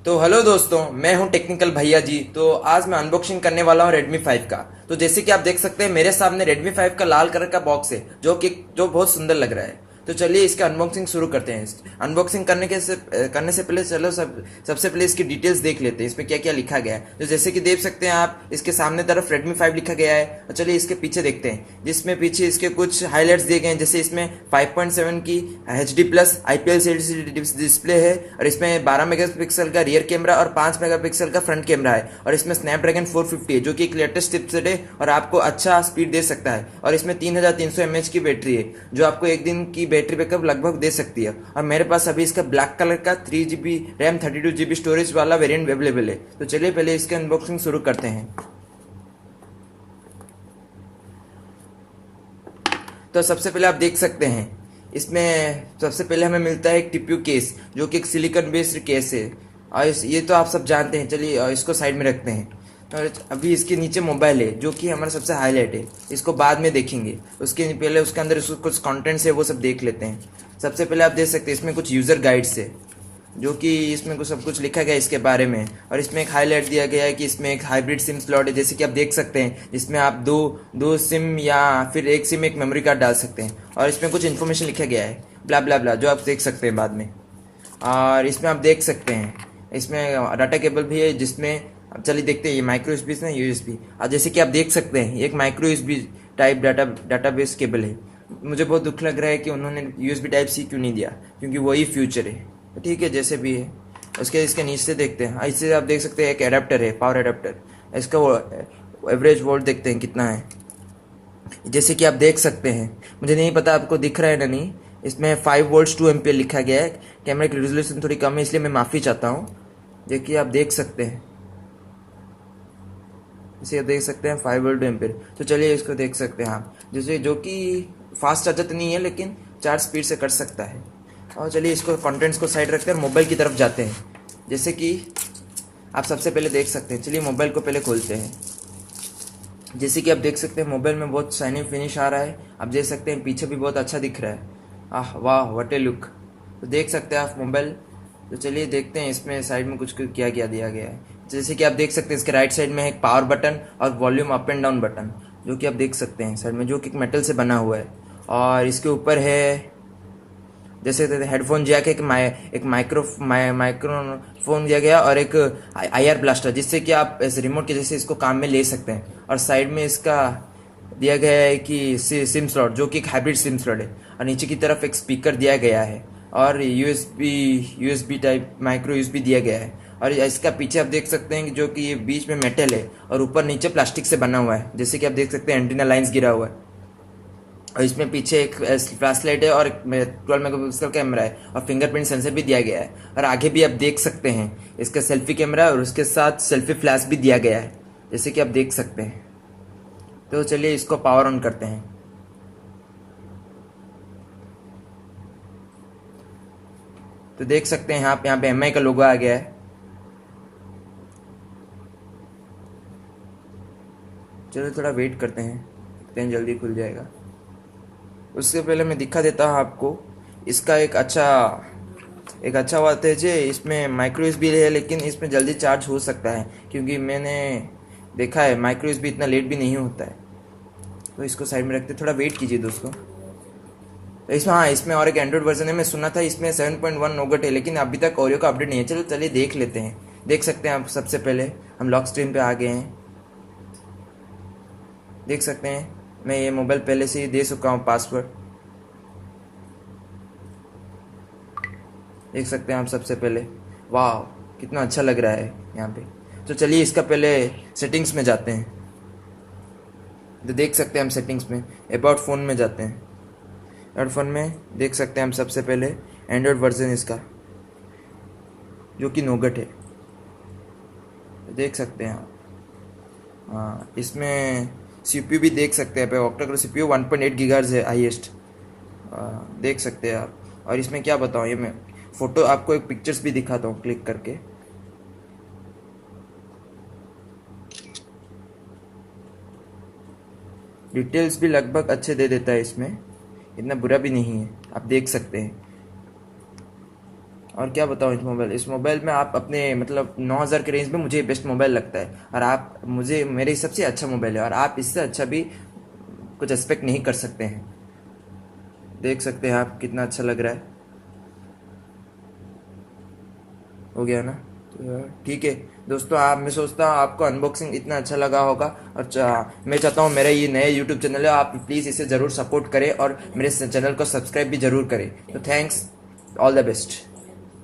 तो हेलो दोस्तों, मैं हूं टेक्निकल भैया जी। तो आज मैं अनबॉक्सिंग करने वाला हूं Redmi 5 का। तो जैसे कि आप देख सकते हैं मेरे सामने Redmi 5 का लाल कलर का बॉक्स है जो बहुत सुंदर लग रहा है। तो चलिए इसका अनबॉक्सिंग शुरू करते हैं। अनबॉक्सिंग करने से पहले चलो सबसे पहले इसकी डिटेल्स देख लेते हैं, इसमें क्या क्या लिखा गया है। तो जैसे कि देख सकते हैं आप, इसके सामने तरफ Redmi 5 लिखा गया है। और चलिए इसके पीछे देखते हैं, जिसमें पीछे इसके कुछ हाईलाइट्स दिए गए हैं। जैसे इसमें 5.7 की HD plus IPS LCD display है, और इसमें 12 मेगापिक्सल का रियर कैमरा और 5 मेगापिक्सल का फ्रंट कैमरा है। और इसमें स्नैपड्रैगन 450 है, जो कि एक लेटेस्ट चिपसेट है और आपको अच्छा स्पीड दे सकता है। और इसमें 3300 mAh की बैटरी है, जो आपको एक दिन की बैटरी बैकअप लगभग दे सकती है। और मेरे पास अभी इसका ब्लैक कलर का 3GB रैम 32GB स्टोरेज वाला वेरिएंट अवेलेबल है। तो चलिए पहले इसके अनबॉक्सिंग शुरू करते हैं। तो सबसे पहले आप देख सकते हैं, इसमें सबसे पहले हमें मिलता है एक टीपीयू केस, जो कि एक सिलिकॉन बेस्ड केस है। और ये तो आप सब जानते हैं। चलिए इसको साइड में रखते हैं। और अभी इसके नीचे मोबाइल है, जो कि हमारा सबसे हाईलाइट है। इसको बाद में देखेंगे, उसके पहले उसके अंदर कुछ कंटेंट्स है वो सब देख लेते हैं। सबसे पहले आप देख सकते हैं इसमें कुछ यूज़र गाइड्स है, जो कि इसमें कुछ सब कुछ लिखा गया है इसके बारे में। और इसमें एक हाईलाइट दिया गया है कि इसमें एक हाइब्रिड सिम स्लॉट है, जैसे कि आप देख सकते हैं, जिसमें आप दो सिम या फिर एक सिम एक मेमोरी कार्ड डाल सकते हैं। और इसमें कुछ इन्फॉर्मेशन लिखा गया है, ब्ला ब्ला ब्ला, जो आप देख सकते हैं बाद में। और इसमें आप देख सकते हैं इसमें डाटा केबल भी है, जिसमें अब चलिए देखते हैं ये माइक्रो यूएसबी से यूएसबी। और जैसे कि आप देख सकते हैं एक micro USB type database cable है। मुझे बहुत दुख लग रहा है कि उन्होंने यूएसबी टाइप सी क्यों नहीं दिया, क्योंकि वही फ्यूचर है। ठीक है, जैसे भी है। उसके इसके नीचे देखते हैं, इससे आप देख सकते हैं एक एडाप्टर है, पावर एडाप्टर। इसका वो एवरेज वोल्ट देखते हैं कितना है। जैसे कि आप देख सकते हैं, मुझे नहीं पता आपको दिख रहा है ना नहीं, इसमें 5 वोल्ट्स 2 एम्पियर लिखा गया है। कैमरे की रेजोल्यूशन थोड़ी कम है, इसलिए मैं माफ़ी चाहता हूँ। देखिए आप देख सकते हैं, इसे देख सकते हैं 5 वोल्ट 2 एम्पियर। तो चलिए इसको देख सकते हैं आप, जैसे जो कि फास्ट चार्जर तो नहीं है, लेकिन चार्ज स्पीड से कर सकता है। और चलिए इसको कंटेंट्स को साइड रखते हैं और मोबाइल की तरफ जाते हैं। जैसे कि आप सबसे पहले देख सकते हैं, चलिए मोबाइल को पहले खोलते हैं। जैसे कि आप देख सकते हैं मोबाइल में बहुत शाइनी फिनिश आ रहा है। आप देख सकते हैं पीछे भी बहुत अच्छा दिख रहा है। आह वाह, व्हाट ए लुक। तो देख सकते हैं आप मोबाइल। तो चलिए देखते हैं इसमें साइड में कुछ क्या क्या दिया गया है। जैसे कि आप देख सकते हैं इसके राइट साइड में एक पावर बटन और volume up and down button, जो कि आप देख सकते हैं साइड में, जो कि मेटल से बना हुआ है। और इसके ऊपर है जैसे हेडफोन जैक, एक माइक्रोफोन दिया गया, और एक IR ब्लास्टर, जिससे कि आप इस रिमोट के जैसे इसको काम में ले सकते हैं। और साइड में इसका दिया गया है कि सिम स्लॉट, जो कि एक हाइब्रिड सिम स्लॉट है। और नीचे की तरफ एक स्पीकर दिया गया है, और यूएसबी टाइप माइक्रो यूएसबी दिया गया है। और इसका पीछे आप देख सकते हैं कि ये बीच में मेटल है और ऊपर नीचे प्लास्टिक से बना हुआ है। जैसे कि आप देख सकते हैं एंटीना लाइंस गिरा हुआ है। और इसमें पीछे एक फ्लैश लाइट है और 12 मेगापिक्सल कैमरा है, और फिंगरप्रिंट सेंसर भी दिया गया है। और आगे भी आप देख सकते हैं इसका सेल्फी कैमरा, और उसके साथ सेल्फी फ्लैश भी दिया गया है, जैसे कि आप देख सकते हैं। तो चलिए इसको पावर ऑन करते हैं। तो देख सकते हैं यहाँ पे MI का लोगो आ गया है। चलो थोड़ा वेट करते हैं, देखते हैं जल्दी खुल जाएगा। उससे पहले मैं दिखा देता हूँ आपको इसका एक अच्छा वाटेज है। इसमें माइक्रो यूएसबी है, लेकिन इसमें जल्दी चार्ज हो सकता है, क्योंकि मैंने देखा है माइक्रो यूएसबी इतना लेट भी नहीं होता है। तो इसको साइड में रखते, थोड़ा वेट कीजिए दोस्तों। तो इसमें और एक एंड्रॉइड वर्जन है। मैं सुना था इसमें 7.1 नोगट है, लेकिन अभी तक ओरियो का अपडेट नहीं है। चलो चलिए देख लेते हैं। देख सकते हैं आप, सबसे पहले हम लॉक स्क्रीन पे आ गए हैं। देख सकते हैं मैं ये मोबाइल पहले से ही दे चुका हूँ पासवर्ड। देख सकते हैं आप सबसे पहले, वाह कितना अच्छा लग रहा है यहाँ पे। तो चलिए इसका पहले सेटिंग्स में जाते हैं। तो देख सकते हैं हम सेटिंग्स में अबाउट फ़ोन में जाते हैं। अबाउट फ़ोन में देख सकते हैं हम सबसे पहले एंड्रॉयड वर्जन इसका, जो कि नोगट है। देख सकते हैं आप, हाँ इसमें CPU भी देख सकते हैं। ऑक्टा कोर CPU 1.8 गीगाहर्ट्ज़ है हाईएस्ट, देख सकते हैं आप। और इसमें क्या बताऊँ, ये मैं फ़ोटो आपको एक पिक्चर्स भी दिखाता हूँ क्लिक करके। डिटेल्स भी लगभग अच्छे दे देता है इसमें, इतना बुरा भी नहीं है, आप देख सकते हैं। और क्या बताऊँ इस मोबाइल में आप अपने मतलब 9,000 के रेंज में मुझे बेस्ट मोबाइल लगता है, और आप मुझे मेरे हिसाब से अच्छा मोबाइल है, और आप इससे अच्छा भी कुछ एक्सपेक्ट नहीं कर सकते हैं। देख सकते हैं आप कितना अच्छा लग रहा है। हो गया ना? तो ठीक है दोस्तों, आप मैं सोचता हूँ आपको अनबॉक्सिंग इतना अच्छा लगा होगा, और मैं चाहता हूँ मेरा ये नया यूट्यूब चैनल है, आप प्लीज़ इसे ज़रूर सपोर्ट करें और मेरे चैनल को सब्सक्राइब भी ज़रूर करें। तो थैंक्स, ऑल द बेस्ट।